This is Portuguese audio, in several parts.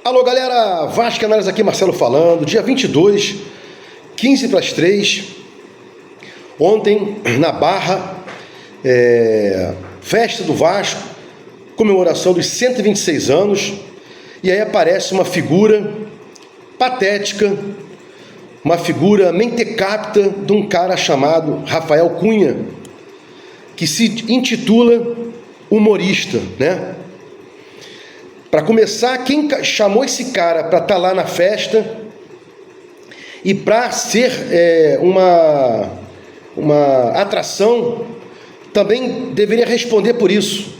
Alô galera, Vasco Análise aqui, Marcelo falando, dia 22, 15 para as 3, ontem na Barra, festa do Vasco, comemoração dos 126 anos, e aí aparece uma figura patética, uma figura mentecapta de um cara chamado Rafael Cunha, que se intitula humorista, né? Para começar, quem chamou esse cara para estar lá na festa e para ser uma atração, também deveria responder por isso.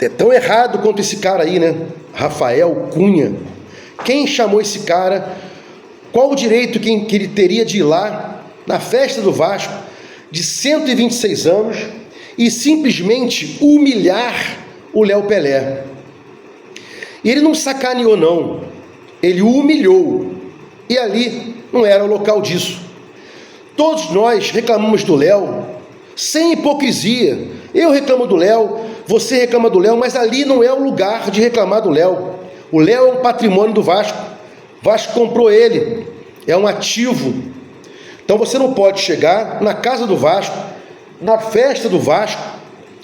É tão errado quanto esse cara aí, né? Rafael Cunha. Quem chamou esse cara? Qual o direito que ele teria de ir lá na festa do Vasco de 126 anos e simplesmente humilhar o Léo Pelé? E ele não sacaneou não, ele o humilhou, e ali não era o local disso. Todos nós reclamamos do Léo, sem hipocrisia. Eu reclamo do Léo, você reclama do Léo, mas ali não é o lugar de reclamar do Léo. O Léo é um patrimônio do Vasco, o Vasco comprou ele, é um ativo. Então você não pode chegar na casa do Vasco, na festa do Vasco,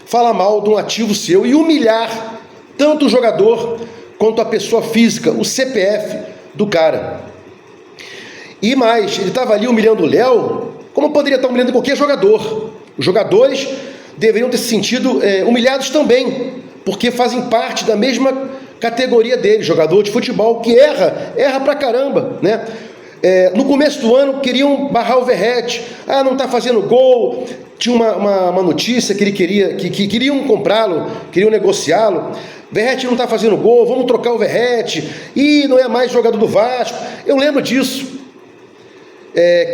falar mal de um ativo seu e humilhar tanto o jogador quanto a pessoa física, o CPF do cara. E mais, ele estava ali humilhando o Léo, como poderia estar humilhando qualquer jogador. Os jogadores deveriam ter se sentido humilhados também, porque fazem parte da mesma categoria dele, jogador de futebol que erra pra caramba, né? No começo do ano queriam barrar o Verratti, não está fazendo gol, tinha uma notícia que ele queriam comprá-lo, queriam negociá-lo. Verratti não está fazendo gol, vamos trocar o Verratti, e não é mais jogador do Vasco. Eu lembro disso.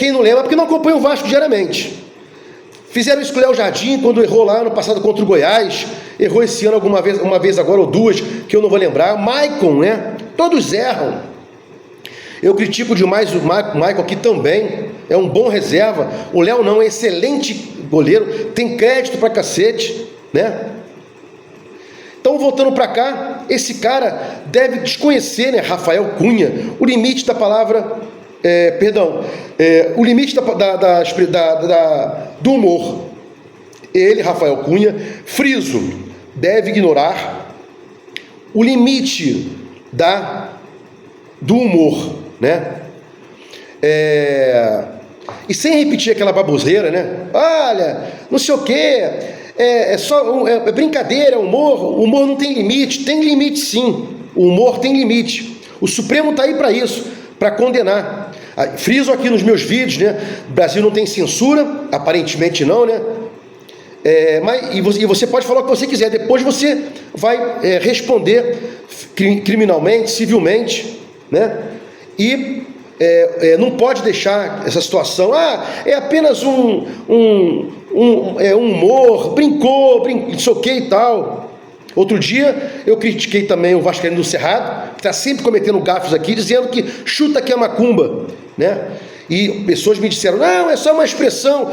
Quem não lembra, porque não acompanha o Vasco diariamente. Fizeram isso com o Léo Jardim, quando errou lá no passado contra o Goiás, errou esse ano uma vez agora, ou duas, que eu não vou lembrar. Maicon, né? Todos erram. Eu critico demais o Maicon aqui também, é um bom reserva. O Léo não, é excelente goleiro, tem crédito pra cacete, né? Então, voltando para cá, esse cara deve desconhecer, né, Rafael Cunha, o limite da palavra, o limite do humor. Ele, Rafael Cunha, friso, deve ignorar o limite do humor, né? E sem repetir aquela baboseira, né? Olha, não sei o quê, é brincadeira, é humor. O humor não tem limite. Tem limite sim, o humor tem limite. O Supremo está aí para isso, para condenar. Friso aqui nos meus vídeos, né? O Brasil não tem censura, aparentemente não, né? E você pode falar o que você quiser, depois você vai responder criminalmente, civilmente, né? E não pode deixar essa situação, é apenas um humor, brincou, não sei o que e tal. Outro dia eu critiquei também o Vascaíno do Cerrado, que está sempre cometendo gafes aqui, dizendo que chuta que é macumba, né? E pessoas me disseram, não, é só uma expressão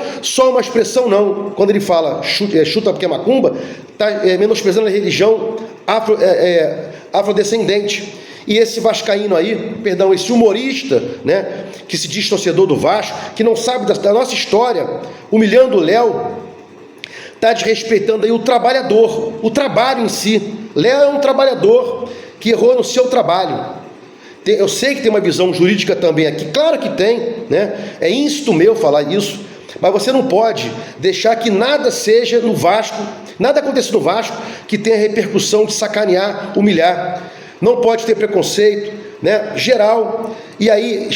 não. Quando ele fala chuta porque é macumba, está menosprezando a religião afrodescendente. E esse vascaíno aí, esse humorista, né, que se diz torcedor do Vasco, que não sabe da nossa história, humilhando o Léo, está desrespeitando aí o trabalhador, o trabalho em si. Léo é um trabalhador que errou no seu trabalho. Eu sei que tem uma visão jurídica também aqui, claro que tem, né? É íncito meu falar isso, mas você não pode deixar que nada seja no Vasco, nada aconteça no Vasco que tenha repercussão de sacanear, humilhar. Não pode ter preconceito, né, geral. E aí,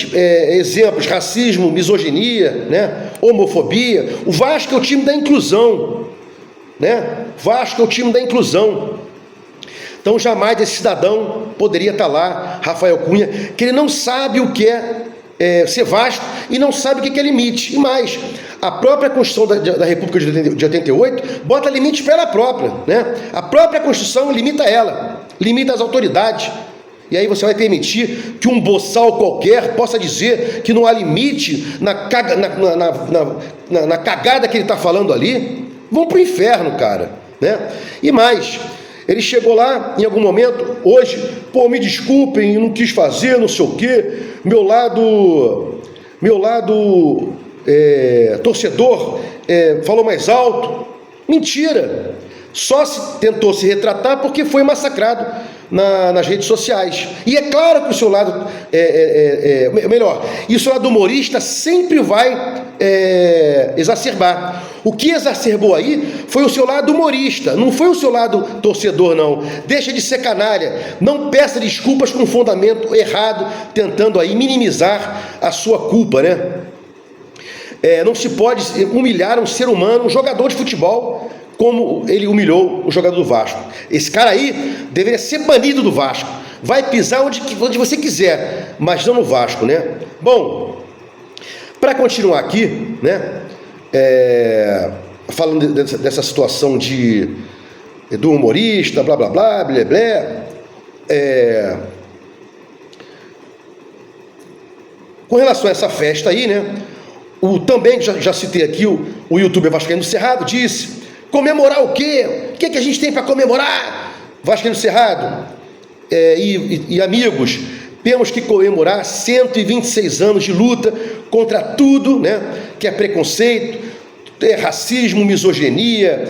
exemplos, racismo, misoginia, né, homofobia. O Vasco é o time da inclusão, né? Vasco é o time da inclusão. Então, jamais esse cidadão poderia estar lá, Rafael Cunha, que ele não sabe o que é ser Vasco e não sabe o que é limite. E mais, a própria Constituição da República de 88 bota limite para ela própria, né? A própria Constituição limita ela, limita as autoridades. E aí você vai permitir que um boçal qualquer possa dizer que não há limite na cagada que ele está falando ali? Vão para o inferno, cara, né? E mais, Ele chegou lá em algum momento, hoje, pô, me desculpem, eu não quis fazer, não sei o quê, meu lado torcedor falou mais alto. Mentira! Só tentou se retratar porque foi massacrado nas redes sociais. E é claro que o seu lado melhor, e o seu lado humorista sempre vai exacerbar. O que exacerbou aí foi o seu lado humorista, não foi o seu lado torcedor, não. Deixa de ser canalha, não peça desculpas com fundamento errado, tentando aí minimizar a sua culpa, né? Não se pode humilhar um ser humano, um jogador de futebol, como ele humilhou o jogador do Vasco. Esse cara aí deveria ser banido do Vasco. Vai pisar onde você quiser, mas não no Vasco, né? Bom, para continuar aqui, né? Falando dessa situação do humorista, blá blá blá, blá blá. Com relação a essa festa aí, né? Também já citei aqui, o youtuber Vascaíno Cerrado disse: comemorar o quê? O que a gente tem para comemorar? Vascaíno Cerrado e amigos, temos que comemorar 126 anos de luta contra tudo, né, que é preconceito, racismo, misoginia,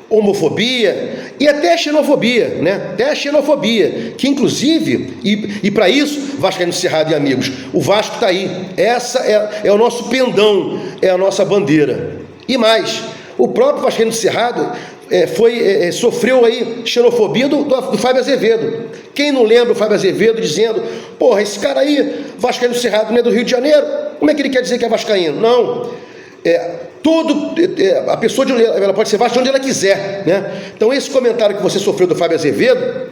homofobia e até xenofobia, né? Até a xenofobia, que inclusive, e para isso, Vascaíno Cerrado e amigos, o Vasco está aí. Essa é o nosso pendão, é a nossa bandeira. E mais, o próprio Vascaíno Cerrado sofreu aí xenofobia do Fábio Azevedo. Quem não lembra o Fábio Azevedo dizendo: porra, esse cara aí, Vascaíno Cerrado, não é do Rio de Janeiro? Como é que ele quer dizer que é vascaíno? Não. A pessoa ela pode ser vasca de onde ela quiser, né? Então esse comentário que você sofreu do Fábio Azevedo,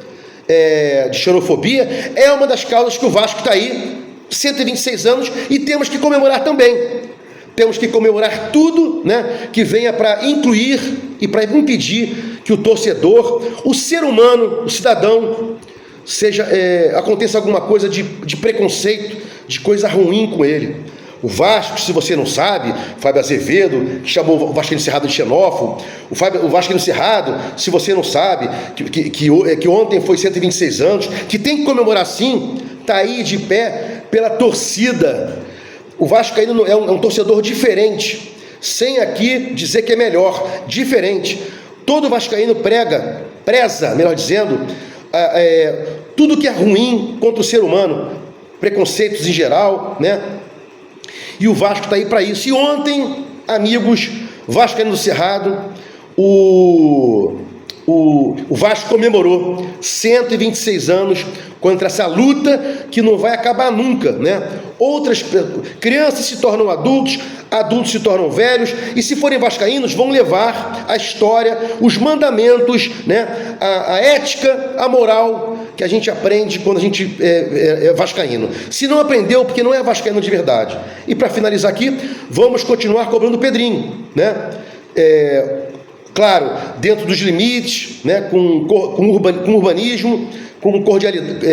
de xenofobia, é uma das causas que o Vasco está aí, 126 anos, e temos que comemorar também. Temos que comemorar tudo, né, que venha para incluir e para impedir que o torcedor, o ser humano, o cidadão, aconteça alguma coisa de preconceito, de coisa ruim com ele. O Vasco, se você não sabe, Fábio Azevedo, que chamou o Vascaíno Cerrado de xenófobo, o Vascaíno Cerrado, se você não sabe, que ontem foi 126 anos, que tem que comemorar sim, está aí de pé pela torcida. O Vascaíno é um torcedor diferente, sem aqui dizer que é melhor, diferente. Todo vascaíno preza, melhor dizendo, tudo que é ruim contra o ser humano, preconceitos em geral, né? E o Vasco está aí para isso. E ontem, amigos, Vascaíno Cerrado, o Vasco comemorou 126 anos contra essa luta que não vai acabar nunca, né? Outras crianças se tornam adultos, adultos se tornam velhos, e se forem vascaínos, vão levar a história, os mandamentos, né? A ética, a moral que a gente aprende quando a gente é vascaíno. Se não aprendeu, porque não é vascaíno de verdade. E para finalizar aqui, vamos continuar cobrando o Pedrinho, né? Claro, dentro dos limites, né? com urbanismo,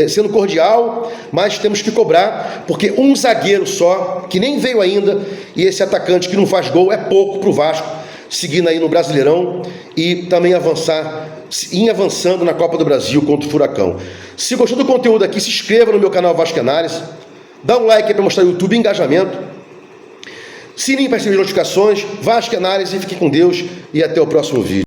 sendo cordial, mas temos que cobrar, porque um zagueiro só, que nem veio ainda, e esse atacante que não faz gol, é pouco para o Vasco, seguindo aí no Brasileirão e também avançando na Copa do Brasil contra o Furacão. Se gostou do conteúdo aqui, se inscreva no meu canal Vasco Análise, dá um like aí para mostrar o YouTube engajamento, sininho para receber notificações, Vasco Análise, fique com Deus e até o próximo vídeo.